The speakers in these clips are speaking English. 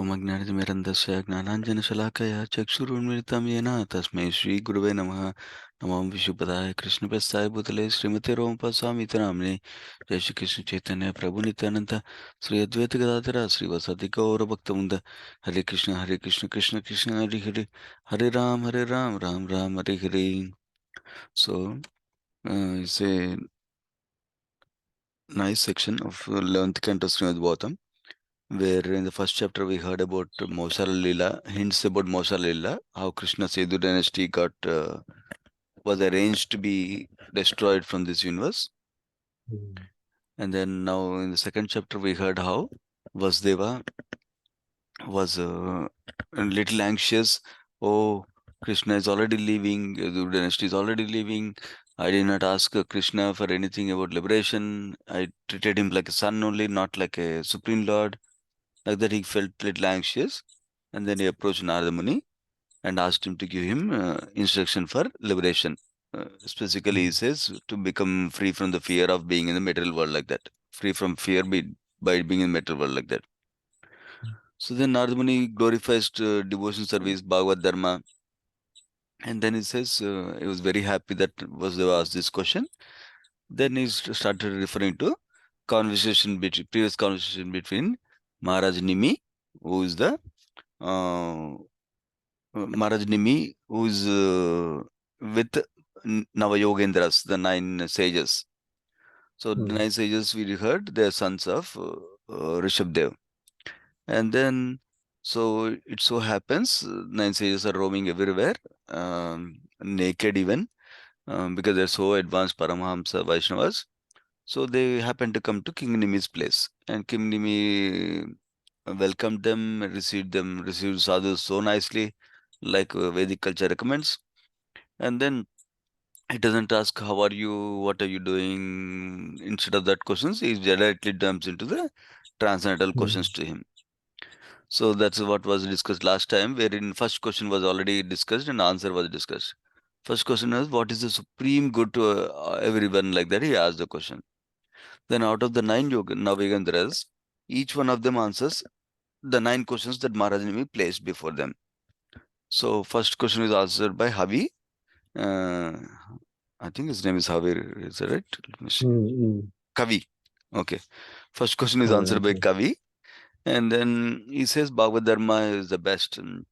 ओम अज्ञानतिमिरन्धस्य ज्ञानाञ्जनशलाकया चक्षुरुन्मिलितं येन तस्मै श्रीगुरुवे नमः। नमो विष्णुपदाय कृष्णप्रस्थाय भूतले श्रीमते रोमपस्वामीति नाम्ने। जय श्री कृष्ण चैतन्य प्रभु नित्यानंद श्री अद्वैत गदाधर श्रीवासादि गौरभक्तवृंद। हरे कृष्ण कृष्ण कृष्ण हरे हरे, हरे Ram Ram Ram Hare Hare. So it's a nice section of 11th canto Srimad Bhagavatam, where in the first chapter we heard about Mausala Lila, hints about Mausala Lila, how Krishna Sedu dynasty was arranged to be destroyed from this universe. Mm. And then now in the second chapter we heard how Vasudeva was a little anxious. Oh, Krishna is already leaving, the dynasty is already leaving. I did not ask Krishna for anything about liberation. I treated him like a son only, not like a supreme lord. Like that, he felt little anxious, and then he approached Narada Muni and asked him to give him instruction for liberation. Specifically, he Mm. says to become free from the fear of being in the material world, like that. Free from fear by being in the material world, like that. So then Narada Muni glorifies devotion service, Bhagavad Dharma, and then he says he was very happy that Vasudeva asked this question. Then he started referring to previous conversation between Maharaj Nimi, who is the uh, Maharaj Nimi, who is with Navayogendras, the nine sages. So the Mm. nine sages we heard, they are sons of Rishabdev. And then, so it so happens, nine sages are roaming everywhere, naked even, because they're so advanced Paramahamsa Vaishnavas. So they happen to come to King Nimi's place. And King Nimi welcomed them, received sadhus so nicely, like Vedic culture recommends. And then he doesn't ask, how are you? What are you doing? Instead of that questions, he directly jumps into the transcendental questions Mm. to him. So that's what was discussed last time, wherein first question was already discussed and answer was discussed. First question was, what is the supreme good to everyone? Like that, he asked the question. Then out of the nine Navigandras, each one of them answers the nine questions that Maharaj Nimi placed before them. So first question is answered by Havi. Uh, I think his name is Havi. Is that right? Let me see. Mm. Mm. Kavi. Okay. First question is Oh, answered by okay. Kavi. And then he says Bhagavad Dharma is the best. And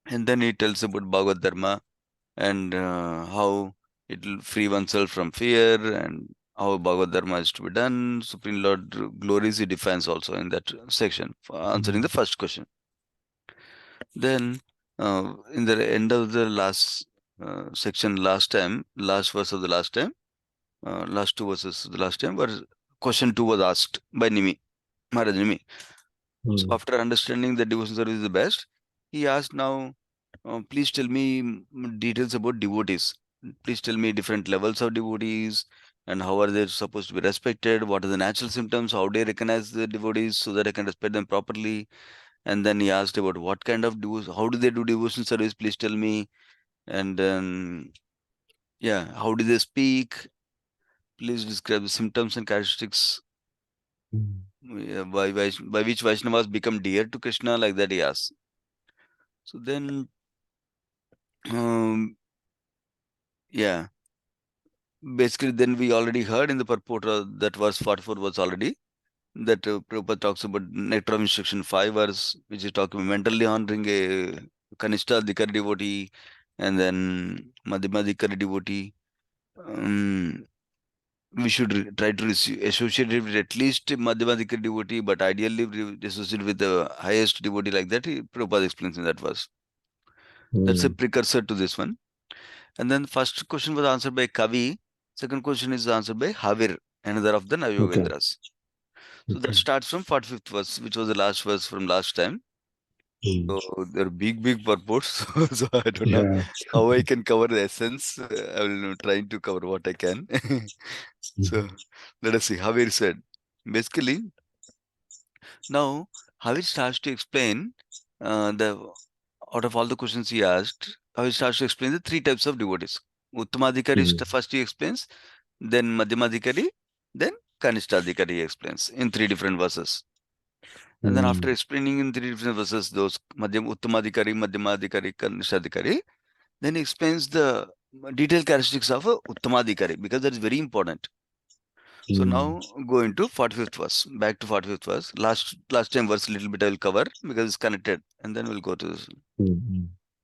then he tells about Bhagavad Dharma and how it will free oneself from fear and how Bhagavad Dharma is to be done. Supreme Lord glories he defines also in that section, for answering the Mm. first question. Then, in the end of the last section, last verse of the last time, last two verses of the last time, where question two was asked by Nimi, Maharaj Nimi. So Mm. after understanding that devotion service is the best, he asked now, please tell me details about devotees. Please tell me different levels of devotees and how are they supposed to be respected. What are the natural symptoms? How do I recognize the devotees so that I can respect them properly? And then he asked about what kind of devotion, how do they do devotion service? Please tell me. And then, yeah, how do they speak? Please describe the symptoms and characteristics. Mm. Yeah, by which Vaishnavas become dear to Krishna, like that he asked. So then, um, yeah, basically, then we already heard in the purport that verse 44 was already that Prabhupada talks about nectar of instruction 5 verse, which is talking mentally honoring a Kanishta Dikari devotee and then Madhyama Dikari devotee. Um, we should try to associate it with at least Madhyama Dikari devotee, but ideally associate with the highest devotee like that. Prabhupada explains in that verse. That's a Mm. precursor to this one. And then first question was answered by Kavi. Second question is answered by Havir, another of the Okay. Navayogendras. So that Okay. starts from 45th verse, which was the last verse from last time. Mm. So they're big purports. So I don't know Yeah. how I can cover the essence. I will try to cover what I can. Mm. So let us see. Havir said, basically, now Havir starts to explain the out of all the questions he asked, Havir starts to explain the three types of devotees. Uttamadhikari Mm. first he explains, then Madhyamadhikari, then Kanishtadhikari he explains in three different verses. And then after explaining in 3 different verses those Uttamadikari, Madhyamadikari, Kanishadikari, then he explains the detailed characteristics of a Uttamadikari, because that is very important. So now go into 45th verse. Back to 45th verse. Last time verse little bit I will cover because it's connected, and then we'll go to this.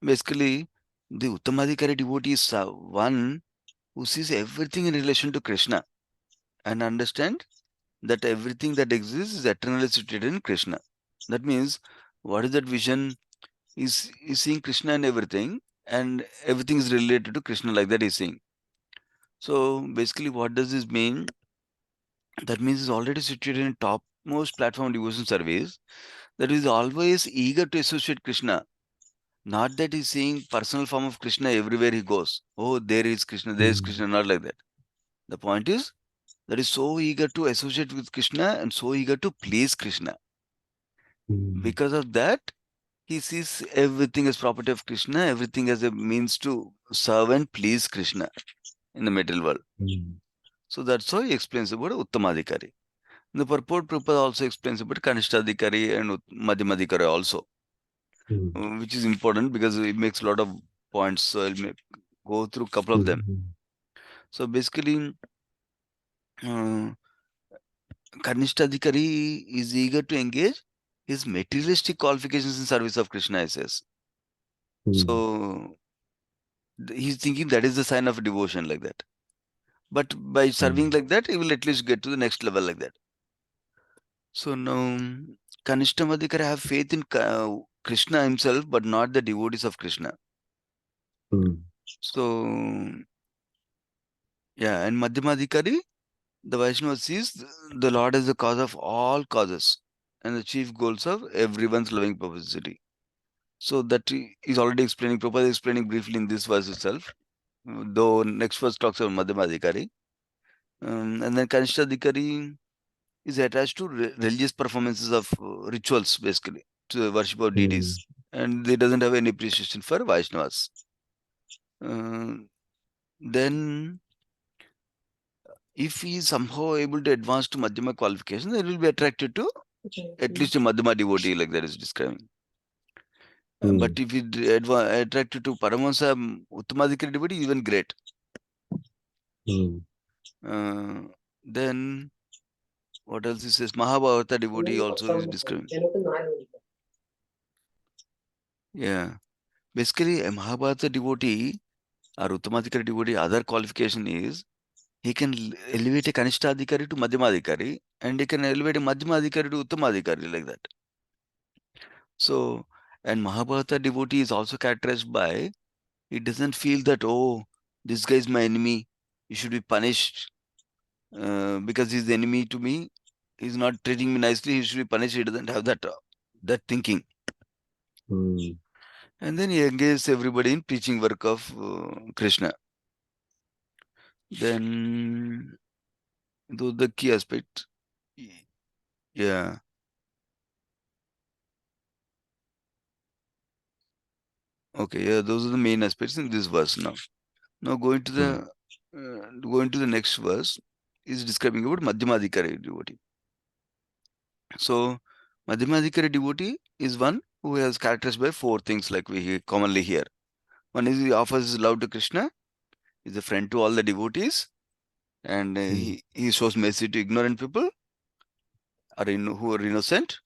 Basically, the Uttamadikari devotee is one who sees everything in relation to Krishna and understand that everything that exists is eternally situated in Krishna. That means, what is that vision? Is seeing Krishna in everything, and everything is related to Krishna, like that he's seeing. So basically, what does this mean? That means he's already situated in topmost platform devotion service. That is always eager to associate Krishna. Not that he's seeing personal form of Krishna everywhere he goes. Oh, there is Krishna, there is Krishna, not like that. The point is that is so eager to associate with Krishna and so eager to please Krishna. Because of that, he sees everything as property of Krishna, everything as a means to serve and please Krishna in the material world. So that's how he explains about Uttamadikari. The purport Prabhupada also explains about Kanishtadikari and Madhyamadikari also, which is important because it makes a lot of points. So I'll go through a couple of them. So basically, Kanishtadikari is eager to engage his materialistic qualifications in service of Krishna, he says. So he's thinking that is the sign of devotion, like that. But by serving like that, he will at least get to the next level, like that. So now, Kanishtamadikari have faith in Krishna himself, but not the devotees of Krishna. So, yeah, and Madhyamadikari, the Vaishnava sees the Lord as the cause of all causes and the chief goals of everyone's loving publicity. So that is already explaining, Prabhupada is explaining briefly in this verse itself, though next verse talks about Madhyamadikari. And then Kanishtamadikari is attached to religious performances of rituals, basically, to the worship of deities. And they doesn't have any appreciation for Vaishnavas. Then, if he is somehow able to advance to Madhyama qualification, then he will be attracted to at least a Madhyama devotee, like that is describing. But if he attracted to Paramahansa Uttamadikari devotee, even great. Then, what else he says? Mahabharata devotee also is describing. Yeah. Basically, a Mahabharata devotee or Uttamadikari devotee, other qualification is he can elevate a Kanishtadikari to Madhyamadikari, and he can elevate a Madhyamadikari to Uttamadikari, like that. So, and Mahabharata devotee is also characterized by, he doesn't feel that, oh, this guy is my enemy, he should be punished because he's the enemy to me, he's not treating me nicely, he should be punished. He doesn't have that thinking. And then he engages everybody in preaching work of Krishna. Then, those are the key aspects. Yeah. Okay. Yeah. Those are the main aspects in this verse now. Now going to the next verse is describing about Madhyamadikari devotee. So Madhyamadikari devotee is one who has characterized by 4 things, like we commonly hear. One is he offers his love to Krishna, is a friend to all the devotees, and he shows mercy to ignorant people who are innocent,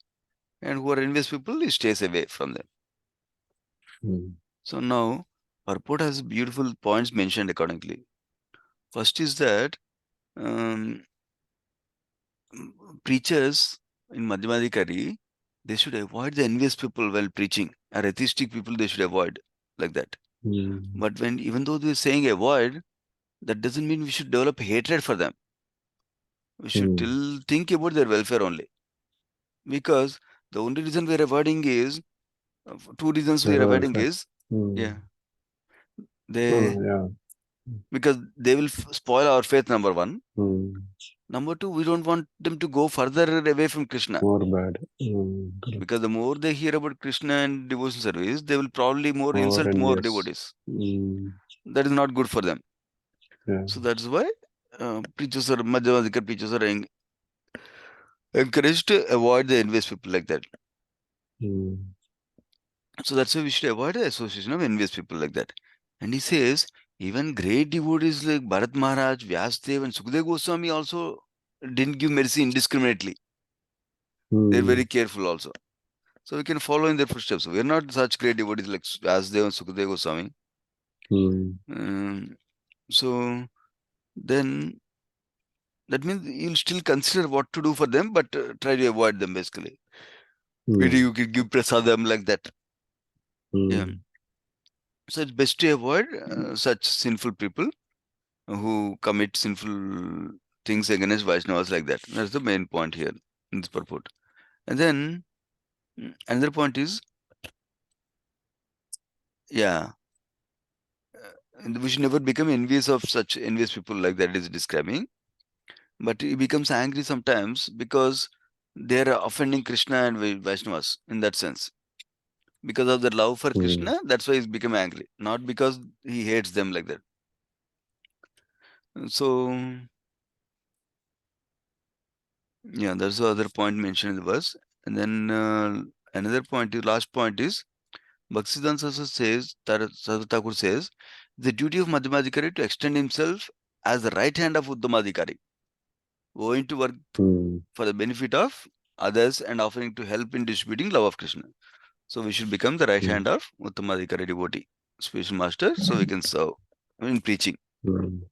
and who are envious people, he stays away from them. So now, purport has beautiful points mentioned accordingly. First is that preachers in Madhyamadikari, they should avoid the envious people while preaching, or atheistic people they should avoid, like that. But even though they're saying avoid, that doesn't mean we should develop hatred for them. We should still think about their welfare only. Because the only reason we're avoiding is, 2 reasons we're avoiding is, because they will spoil our faith, number 1. Number 2, we don't want them to go further away from Krishna. More bad. Because the more they hear about Krishna and devotion service, they will probably more insult more devotees. That is not good for them. So that's why preachers or Madhyamadikar preachers are encouraged to avoid the envious people like that. mm, So that's why we should avoid the association of envious people like that. And he says, even great devotees like Bharat Maharaj, Vyasdev, and Sukadeva Goswami also didn't give mercy indiscriminately. They're very mm, careful also. So we can follow in their footsteps. We are not such great devotees like Vyasdev and Sukadeva Goswami. mm, Um, so then that means you'll still consider what to do for them, but try to avoid them basically. Maybe mm, you can give prasadam like that. Yeah. mm, So it's best to avoid such sinful people who commit sinful things against Vaishnavas like that. That's the main point here in this purport. And then another point is, yeah, we should never become envious of such envious people like that it is describing. But he becomes angry sometimes because they are offending Krishna and Vaishnavas in that sense. Because of their love for mm, Krishna, that's why he's become angry, not because he hates them like that. So, yeah, that's the other point mentioned in the verse. And then another point, the last point is Bhaktisiddhanta Saraswati says, Saraswati Thakur says, the duty of Madhyamadikari to extend himself as the right hand of Uttamadikari, going to work mm, for the benefit of others and offering to help in distributing love of Krishna. So we should become the right mm, hand of Uttamadikari devotee, spiritual master, so we can serve in preaching. mm,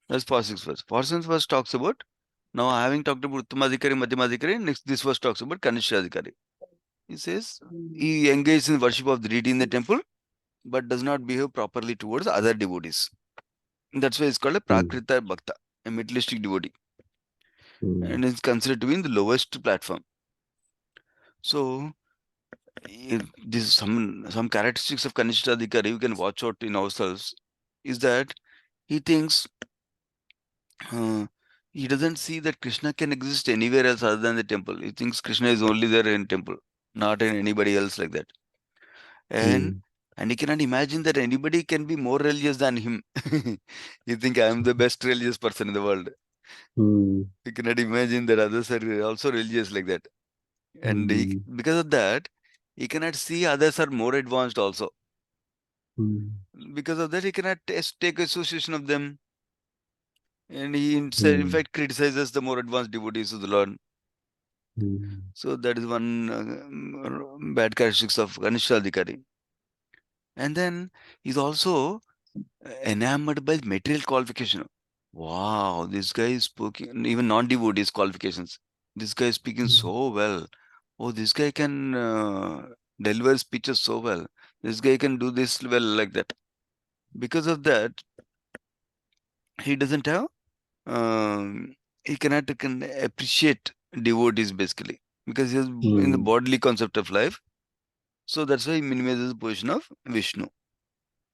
That's Parsix verse. Parsix verse talks about, now having talked about Uttamadikari, Madhyamadikari, next this verse talks about Kanishadikari. He says, he engages in worship of the deity in the temple, but does not behave properly towards other devotees. That's why it's called a mm, Prakrita Bhakta, a materialistic devotee, mm, and is considered to be in the lowest platform. So, this some characteristics of Kanishta Adhikari we can watch out in ourselves is that he thinks he doesn't see that Krishna can exist anywhere else other than the temple. He thinks Krishna is only there in temple, not in anybody else like that. And mm, and he cannot imagine that anybody can be more religious than him. You think I am the best religious person in the world. mm, He cannot imagine that others are also religious like that. And mm, because of that, he cannot see others are more advanced also. mm, Because of that, he cannot take association of them. And he in mm, fact criticizes the more advanced devotees of the Lord. mm, So that is one bad characteristics of Ganesha Adhikari. And then he's also enamored by material qualification. Wow, this guy is speaking, even non-devotees qualifications. This guy is speaking mm, so well. Oh, this guy can deliver speeches so well. This guy can do this well like that. Because of that, he doesn't have, um, he cannot can appreciate devotees basically because he is in the mm, bodily concept of life. So that's why he minimizes the position of Vishnu.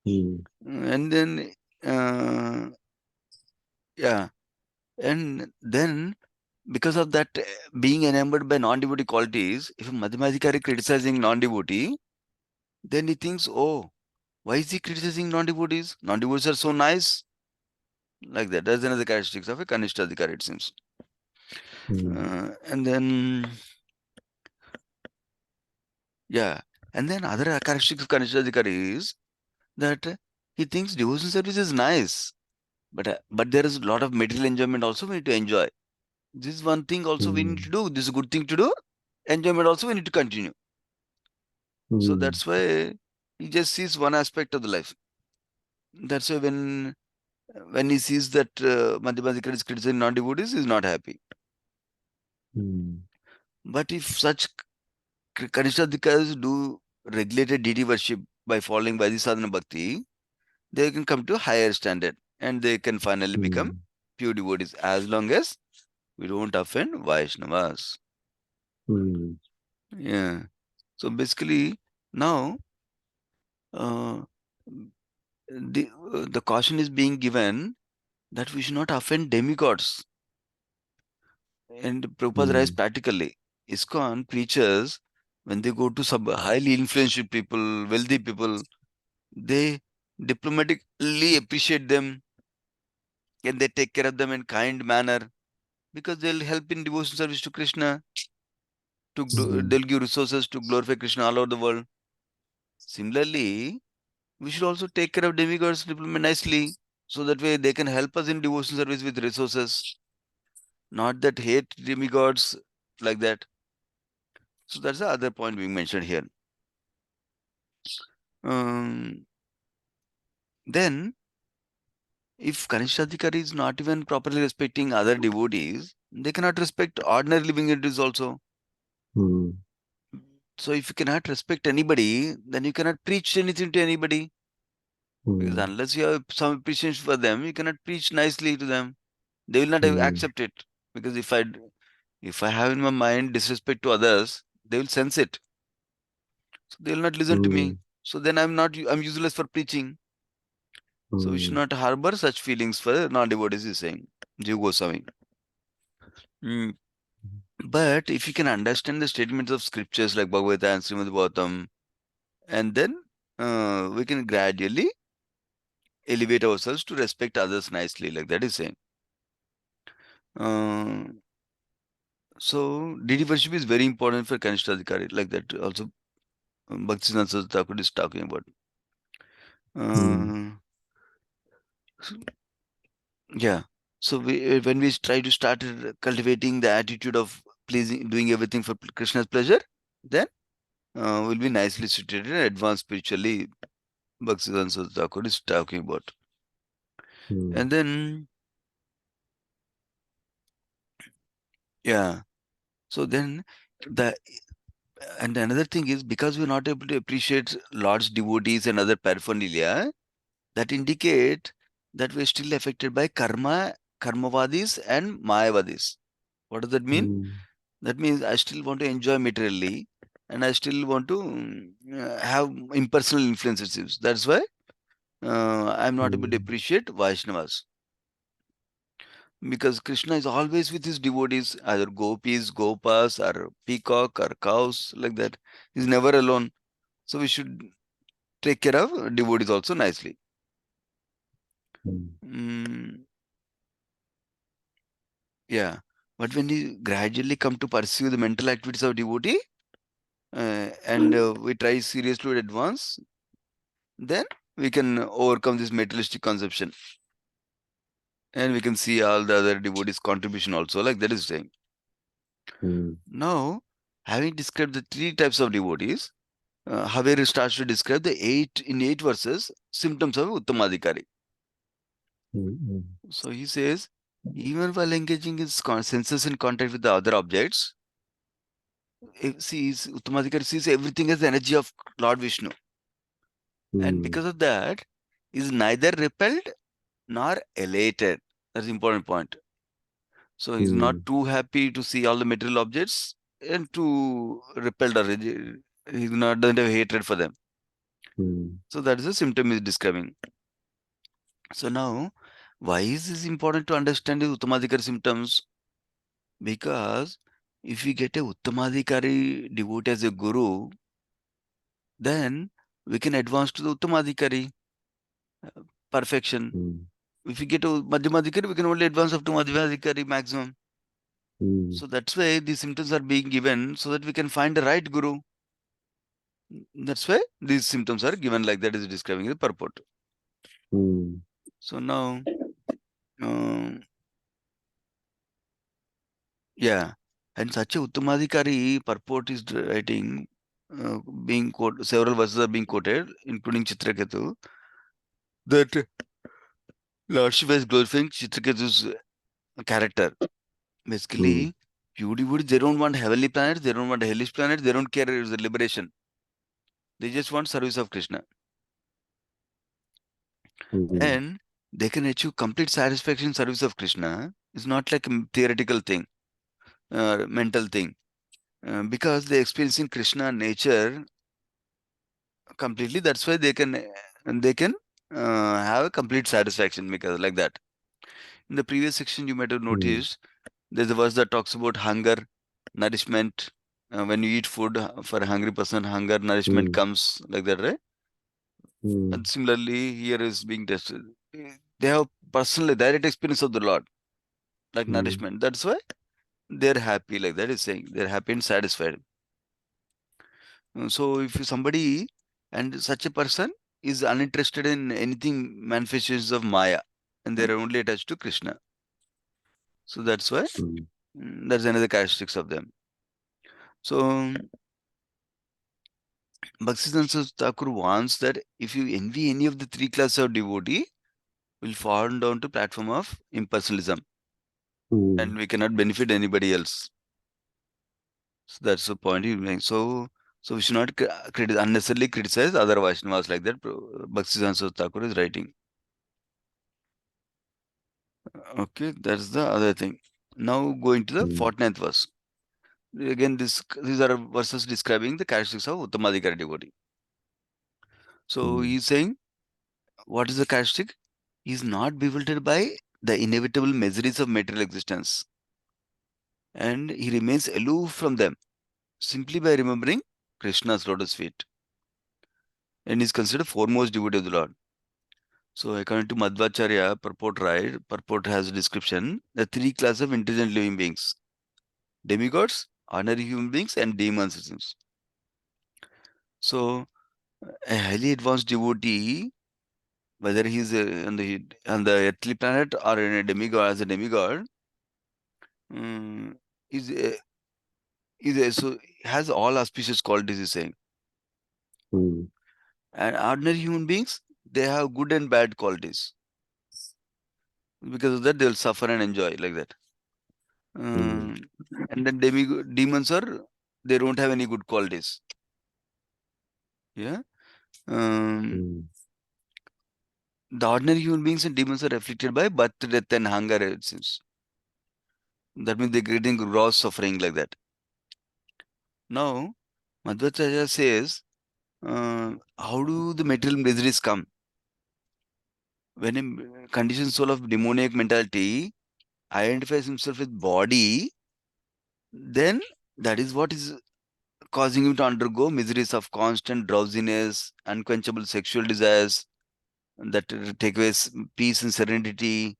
mm, And then, uh, yeah, and then because of that being enamored by non-devotee qualities, if a Madhyamadikari criticizing non-devotee, then he thinks, oh, why is he criticizing non-devotees? Non-devotees are so nice. Like that. That's another characteristics of a Kanishtadhikari, it seems. mm, And then, yeah. And then other characteristics of Kanishtadhikari is that he thinks devotion service is nice. But there is a lot of material enjoyment also we need to enjoy. This is one thing also we need to mm, do. This is a good thing to do. Enjoyment also we need to continue. So mm, that's why he just sees one aspect of the life. That's why when he sees that Madhyamadikar is criticizing non-devotees, he is not happy. mm, But if such Kanishadhikas do regulated deity worship by following by the sadhana bhakti, they can come to a higher standard and they can finally become mm, pure devotees as long as we don't offend Vaishnavas. mm, Yeah. So basically, now uh, the caution is being given that we should not offend demigods. And Prabhupada writes mm, practically, ISKCON preachers, when they go to some highly influential people, wealthy people, they diplomatically appreciate them and they take care of them in kind manner because they'll help in devotion service to Krishna. Hmm. They'll give resources to glorify Krishna all over the world. Similarly, we should also take care of demigods diplomat nicely, so that way they can help us in devotion service with resources. Not that hate demigods like that. So that's the other point being mentioned here. Um, then, if Kanishadikari is not even properly respecting other devotees, they cannot respect ordinary living entities also. Hmm. So if you cannot respect anybody, then you cannot preach anything to anybody. Because Hmm. unless you have some appreciation for them, you cannot preach nicely to them. They will not Hmm. accept it. Because if I have in my mind disrespect to others, they will sense it. So they will not listen to Hmm. me. So then I'm useless for preaching. So we should Hmm. not harbor such feelings for non-devotees, is saying Jiva Goswami. Mm. But if you can understand the statements of scriptures like Bhagavad Gita and Srimad Bhagavatam, and then we can gradually elevate ourselves to respect others nicely, like that is saying. Uh, so deity worship is very important for Kanishta like that also Bhaktisiddhanta Thakur is talking about. Hmm. Uh, so- yeah. So when we try to start cultivating the attitude of pleasing, doing everything for Krishna's pleasure, then we'll be nicely situated and advanced spiritually. Bhaktisiddhanta Thakur is talking about. Hmm. And then, yeah. So then the and another thing is because we're not able to appreciate Lord's devotees and other paraphernalia, that indicate that we're still affected by karmavadis and mayavadis. What does that mean? Hmm. That means I still want to enjoy materially and I still want to have impersonal influences. That's why I'm not able to Hmm. appreciate Vaishnavas. Because Krishna is always with his devotees, either gopis, gopas, or peacock, or cows, like that. He's never alone. So we should take care of devotees also nicely. Hmm. Mm, yeah. But when you gradually come to pursue the mental activities of devotee and we try seriously to advance, then we can overcome this materialistic conception and we can see all the other devotees' contribution also, like that is saying. Hmm. Now, having described the three types of devotees, Haveri starts to describe the 8 verses symptoms of Uttamadhikari. Hmm. So he says, even while engaging his senses in contact with the other objects, Uttamadhikari sees everything as the energy of Lord Vishnu. And Hmm. because of that, is neither repelled nor elated. That's the important point. So he's not Hmm. too happy to see all the material objects and too repelled or he's not doesn't have hatred for them. Hmm. So that is the symptom he's describing. So now, why is this important to understand the Uttamadhikari symptoms? Because if we get a Uttamadhikari devotee as a guru, then we can advance to the Uttamadhikari perfection. Hmm. If we get to Madhyamadhikari, we can only advance up to Madhyamadhikari maximum. Hmm. So that's why these symptoms are being given so that we can find the right guru. That's why these symptoms are given like that is describing the purport. Hmm. So now, um, yeah, and such a Uttamadhikari purport is writing, being quoted, several verses are being quoted, including Chitraketu, that Lord Shiva is glorifying Chitraketu's character. Hmm. Basically, pure devotees, they don't want heavenly planets, they don't want hellish planets, they don't care it's the liberation. They just want service of Krishna. Hmm. And they can achieve complete satisfaction in service of Krishna. It's not like a theoretical thing, mental thing. Because they experience in Krishna nature completely. That's why they can have a complete satisfaction because like that. In the previous section, you might have Hmm. noticed there's a verse that talks about hunger, nourishment. When you eat food for a hungry person, hunger, nourishment Hmm. comes like that, right? Hmm. And similarly, here is being tested. They have personal direct experience of the Lord. like Hmm. nourishment. That's why they're happy, like that is saying. They're happy and satisfied. So if somebody and such a person is uninterested in anything manifestations of Maya and they're only attached to Krishna. So that's why Hmm. that's another characteristics of them. So Bhaktisiddhanta Thakur wants that if you envy any of the three classes of devotee, will fall down to platform of impersonalism Hmm. and we cannot benefit anybody else. So that's the point he makes. So we should not unnecessarily criticize other Vaishnavas like that. Bhaktisiddhanta Thakur is writing. Okay, that's the other thing. Now going to the Hmm. 49th verse. Again, these are verses describing the characteristics of Uttamadhikari devotee. So Hmm. he's saying, what is the characteristic? He is not bewildered by the inevitable miseries of material existence, and he remains aloof from them simply by remembering Krishna's lotus feet, and is considered foremost devotee of the Lord. So according to Madhvacharya, purport has a description the three classes of intelligent living beings: demigods, ordinary human beings, and demons. It seems. So a highly advanced devotee, whether he's on the earthly planet or in a demigod as a demigod, um, is so has all auspicious qualities. He's saying, Hmm. and ordinary human beings they have good and bad qualities. Because of that, they'll suffer and enjoy like that. Hmm. Um, and then demons are they don't have any good qualities. Yeah. Um, Hmm. the ordinary human beings and demons are afflicted by birth, death, and hunger. It seems that means they're getting gross suffering like that. Now, Madhvacharya says, how do the material miseries come? When a conditioned soul of demoniac mentality identifies himself with body, then that is what is causing him to undergo miseries of constant drowsiness, unquenchable sexual desires that take away peace and serenity.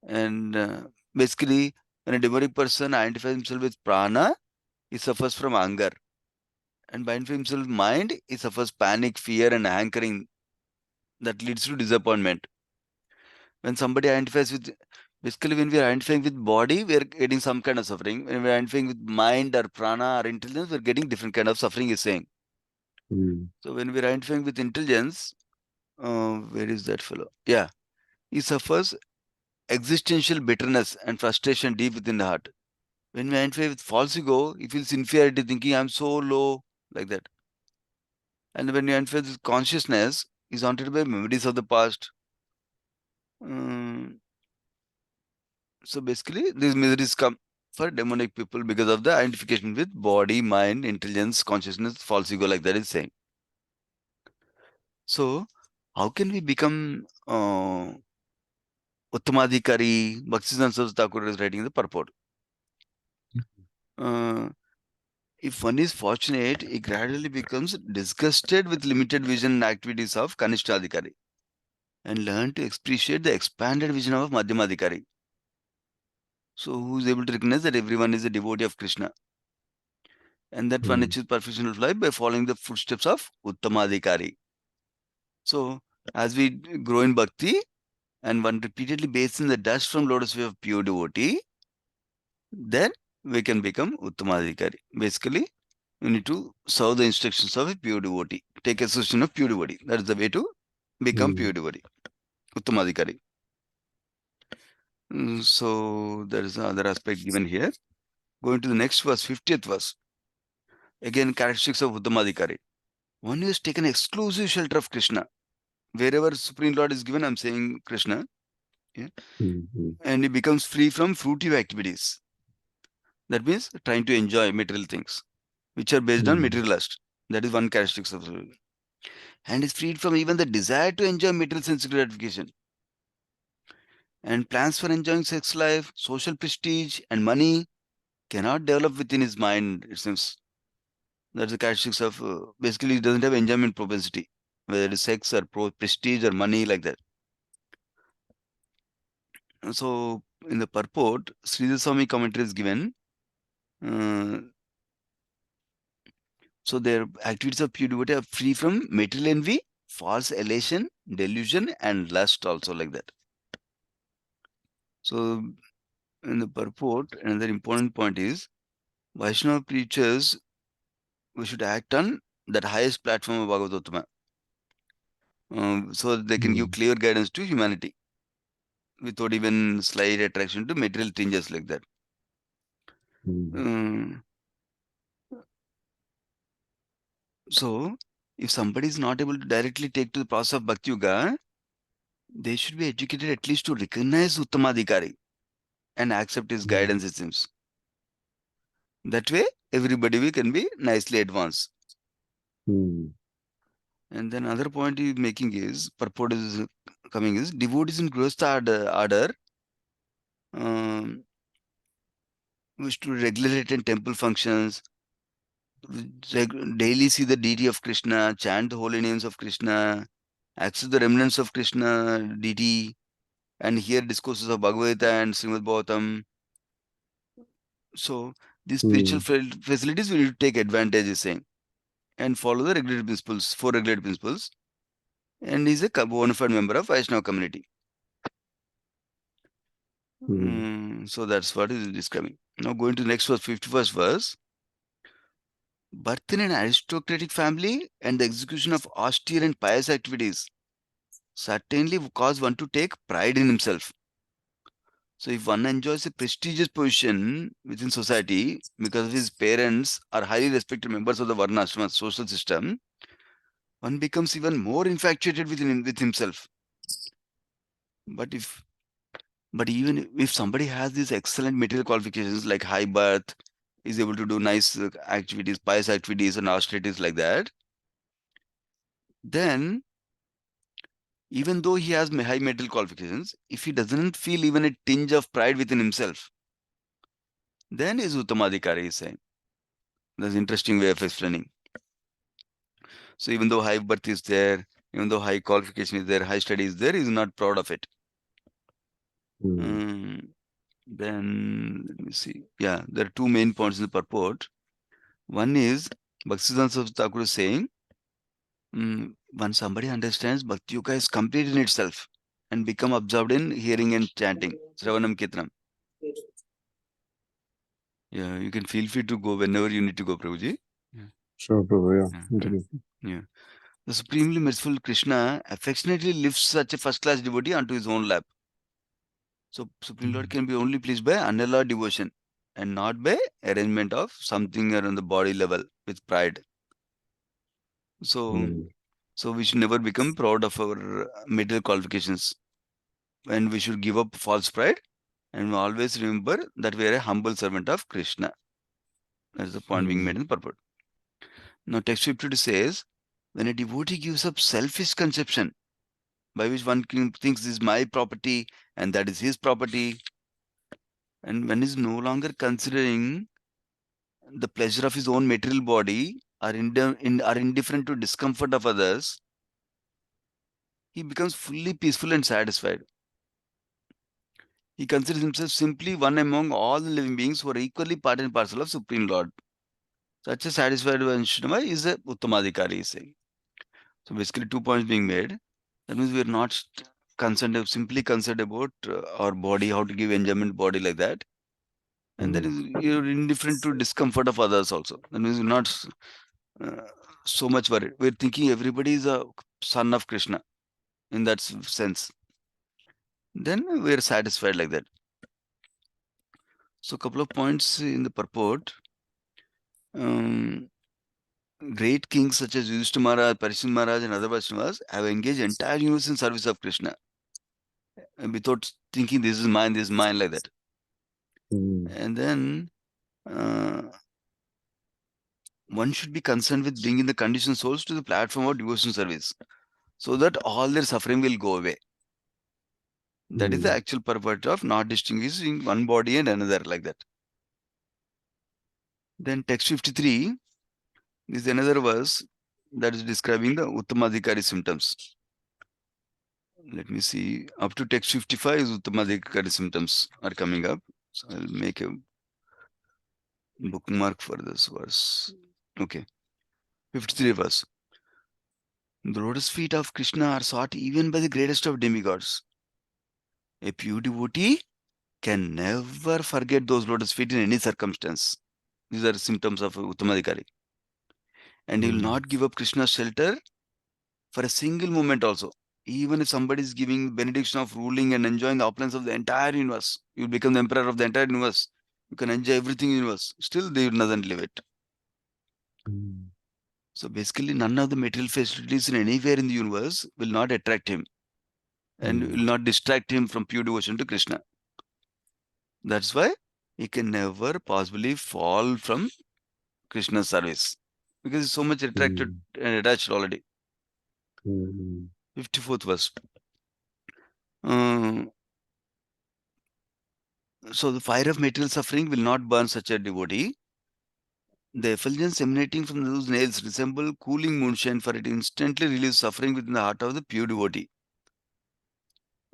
And basically, when a demonic person identifies himself with prana, he suffers from anger. And by identifying himself with mind, he suffers panic, fear, and hankering that leads to disappointment. When somebody identifies with, basically, when we are identifying with body, we are getting some kind of suffering. When we are identifying with mind or prana or intelligence, we are getting different kind of suffering, is saying. Hmm. So when we are identifying with intelligence, where is that fellow? Yeah, he suffers existential bitterness and frustration deep within the heart. When we identify with false ego, he feels inferiority, thinking I'm so low, like that. And when we identify with consciousness, he's haunted by memories of the past. Um, so basically, these miseries come for demonic people because of the identification with body, mind, intelligence, consciousness, false ego, like that is saying. So, how can we become Uttamadhikari? Bhaktisiddhanta Thakur is writing the purport. Uh, if one is fortunate, he gradually becomes disgusted with limited vision and activities of Kanishtadhikari and learn to appreciate the expanded vision of Madhyamadhikari. So, who is able to recognize that everyone is a devotee of Krishna and that one Hmm. achieves perfection of life by following the footsteps of Uttamadhikari. So, as we grow in bhakti and one repeatedly bathes in the dust from lotus feet of pure devotee, then we can become Uttamadhikari. Basically, you need to serve the instructions of a pure devotee. Take association of pure devotee. That is the way to become Hmm. pure devotee. Uttamadhikari. So there is another aspect given here. Going to the next verse, 50th verse. Again, characteristics of Uttamadhikari. One who has taken exclusive shelter of Krishna. Wherever Supreme Lord is given, I'm saying Krishna. Yeah, Hmm. Hmm. and he becomes free from fruitive activities. That means trying to enjoy material things, which are based on Hmm. material lust. That is one characteristic of the and is freed from even the desire to enjoy material sense gratification. And plans for enjoying sex life, social prestige, and money cannot develop within his mind, it seems. That's the characteristics of basically, he doesn't have enjoyment propensity, whether it is sex or prestige or money, like that. So, in the purport, Sridhar Swami commentary is given. So their activities of pure devotee are free from material envy, false elation, delusion, and lust also like that. So in the purport, another important point is Vaishnava preachers, we should act on that highest platform of Bhagavatatma, so that they can give clear guidance to humanity without even slight attraction to material changes like that. Um, so if somebody is not able to directly take to the process of Bhakti Yoga, they should be educated at least to recognize Uttamadhikari and accept his guidance, it seems. That way, everybody we can be nicely advanced. And then another point he is making is, purport is coming is, devotees in Grihastha order wish to regulate in temple functions, daily see the deity of Krishna, chant the holy names of Krishna, access the remnants of Krishna deity, and hear discourses of Bhagavad Gita and Srimad Bhagavatam. So these spiritual facilities we need to take advantage, is saying, and follow the regulatory principles, four regulatory principles, and is a bona fide member of Vaishnava community. So that's what is describing. Now going to the next verse, 51st verse. Birth in an aristocratic family and the execution of austere and pious activities certainly cause one to take pride in himself. So if one enjoys a prestigious position within society because his parents are highly respected members of the Varna Ashrama social system, one becomes even more infatuated with himself. But even if somebody has these excellent material qualifications like high birth, is able to do nice activities, pious activities and austerities like that, then even though he has high material qualifications, if he doesn't feel even a tinge of pride within himself, then is Uttamadhikari, is saying. That's an interesting way of explaining. So even though high birth is there, even though high qualification is there, high study is there, he is not proud of it. Then let me see. Yeah, there are two main points in the purport. One is Bhaktisiddhanta Thakur is saying, when somebody understands Bhakti Yoga is complete in itself and become absorbed in hearing and chanting, Sravanam Kirtanam. Yeah, you can feel free to go whenever you need to go, Prabhuji. Yeah. Sure, Prabhu, yeah. Yeah. The supremely merciful Krishna affectionately lifts such a first-class devotee onto his own lap. So Supreme Lord can be only pleased by unalloyed devotion and not by arrangement of something around the body level with pride. So, so we should never become proud of our material qualifications, and we should give up false pride and always remember that we are a humble servant of Krishna. That is the point being made in the purport. Now, text 52 says, when a devotee gives up selfish conception by which one thinks this is my property and that is his property, and when is no longer considering the pleasure of his own material body or indifferent to discomfort of others, he becomes fully peaceful and satisfied. He considers himself simply one among all the living beings who are equally part and parcel of Supreme Lord. Such a satisfied Vaishnava is a Uttamadhikari, is saying. So basically 2 points being made. That means we are not simply concerned about our body, how to give enjoyment body like that. And that is, you're indifferent to discomfort of others also. That means you're not so much worried. We're thinking everybody is a son of Krishna in that sense. Then we're satisfied like that. So, a couple of points in the purport. Great kings such as Yudhishthira Maharaj, Parikshit Maharaj, and other Vaishnavas have engaged entire universe in service of Krishna without thinking this is mine like that. And then one should be concerned with bringing the conditioned souls to the platform of devotion service so that all their suffering will go away. That is the actual purport of not distinguishing one body and another like that. Then text 53 is another verse that is describing the Uttamadhikari symptoms. Let me see. Up to text 55 is Uttamadhikari symptoms are coming up. So I'll make a bookmark for this verse. Okay. 53 verse. The lotus feet of Krishna are sought even by the greatest of demigods. A pure devotee can never forget those lotus feet in any circumstance. These are symptoms of Uttamadhikari. And he will not give up Krishna's shelter for a single moment also. Even if somebody is giving benediction of ruling and enjoying the opulence of the entire universe, you become the emperor of the entire universe. You can enjoy everything in the universe. Still, they doesn't live it. So basically, none of the material facilities in anywhere in the universe will not attract him and will not distract him from pure devotion to Krishna. That's why he can never possibly fall from Krishna's service because he's so much attracted and attached already. 54th verse. So the fire of material suffering will not burn such a devotee. The effulgence emanating from those nails resemble cooling moonshine, for it instantly relieves suffering within the heart of the pure devotee.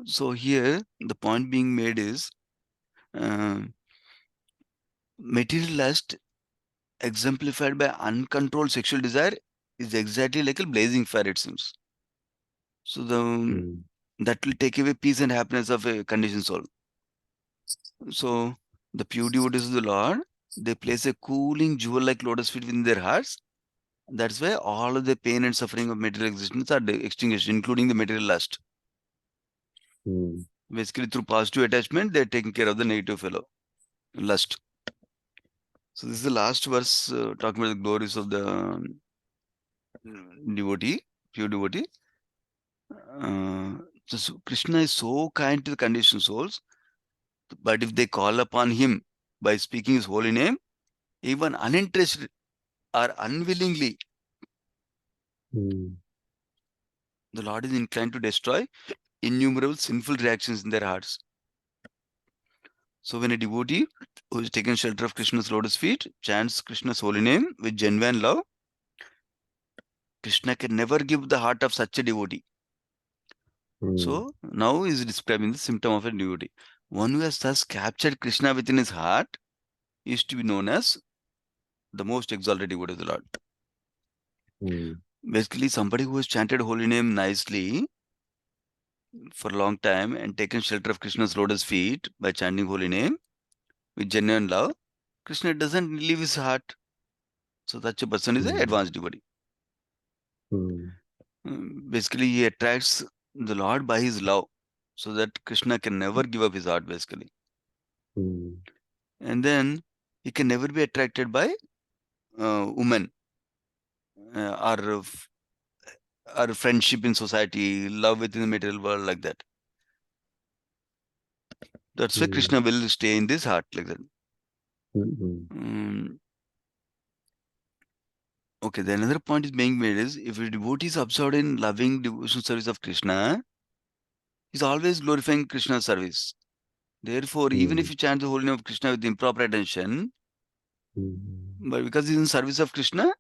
So here the point being made is material lust exemplified by uncontrolled sexual desire is exactly like a blazing fire, it seems. So that will take away peace and happiness of a conditioned soul. So the pure devotees of the Lord, they place a cooling jewel like lotus feet within their hearts. That's why all of the pain and suffering of material existence are extinguished, including the material lust. Basically, through positive attachment, they're taking care of the negative fellow, lust. So this is the last verse talking about the glories of the devotee, pure devotee. Krishna is so kind to the conditioned souls, but if they call upon him by speaking his holy name, even uninterested or unwillingly, the Lord is inclined to destroy innumerable sinful reactions in their hearts. So when a devotee who is taken shelter of Krishna's lotus feet chants Krishna's holy name with genuine love, Krishna can never give the heart of such a devotee. So now he is describing the symptom of a devotee. One who has thus captured Krishna within his heart is to be known as the most exalted devotee of the Lord. Basically, somebody who has chanted holy name nicely for a long time and taken shelter of Krishna's lotus feet by chanting holy name with genuine love, Krishna doesn't leave his heart. So such a person is an advanced devotee. Basically, he attracts the Lord by his love, so that Krishna can never give up his heart, basically. And then he can never be attracted by women or friendship in society, love within the material world, like that. That's why Krishna will stay in this heart, like that. Okay, the another point is being made is if a devotee is absorbed in loving devotional service of Krishna, he's always glorifying Krishna's service. Therefore, even if you chant the holy name of Krishna with improper attention, but because he's in service of Krishna,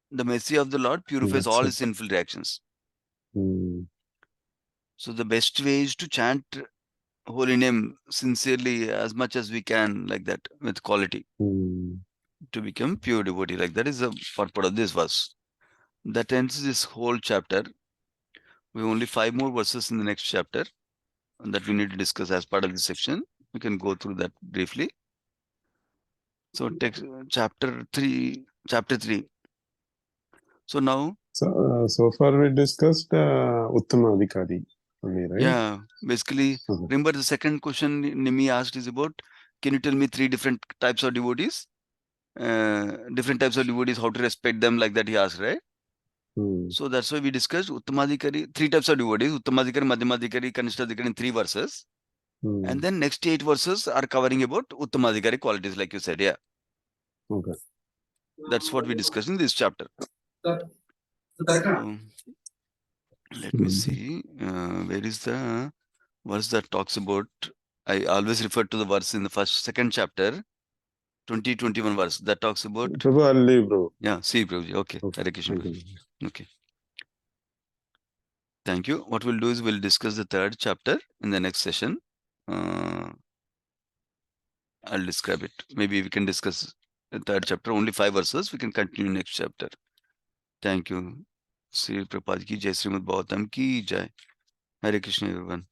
the mercy of the Lord purifies all his sinful reactions. So the best way is to chant holy name sincerely as much as we can, like that, with quality, to become pure devotee. Like that is the purport of this verse. That ends this whole chapter. We have only 5 more verses in the next chapter that we need to discuss as part of this section. We can go through that briefly. So text chapter 3. So now, so far we discussed Uttamadhikari only, right? yeah, basically, remember the second question Nimi asked is about, can you tell me 3 different types of devotees? Different types of devotees, how to respect them, like that he asked, right? So that's why we discussed Uttamadhikari, 3 types of devotees, Uttamadhikari, Madhyamadhikari, Kanishthadhikari in 3 verses. And then next 8 verses are covering about Uttamadhikari qualities, like you said, yeah. Okay. That's what we discussed in this chapter. So, let me see, where is the verse that talks about, I always refer to the verse in the second chapter, 20-21 verse that talks about. Prabhu, I'll leave, bro. Yeah, see, Prabhuji. Okay. Okay. Hare Krishna. Thank you. Okay. Thank you. What we'll do is we'll discuss the third chapter in the next session. I'll describe it. Maybe we can discuss the third chapter, only 5 verses. We can continue next chapter. Thank you. Sri Prabhupada ki Jai, Srimad Bhagavatam ki Jai. Hare Krishna, everyone.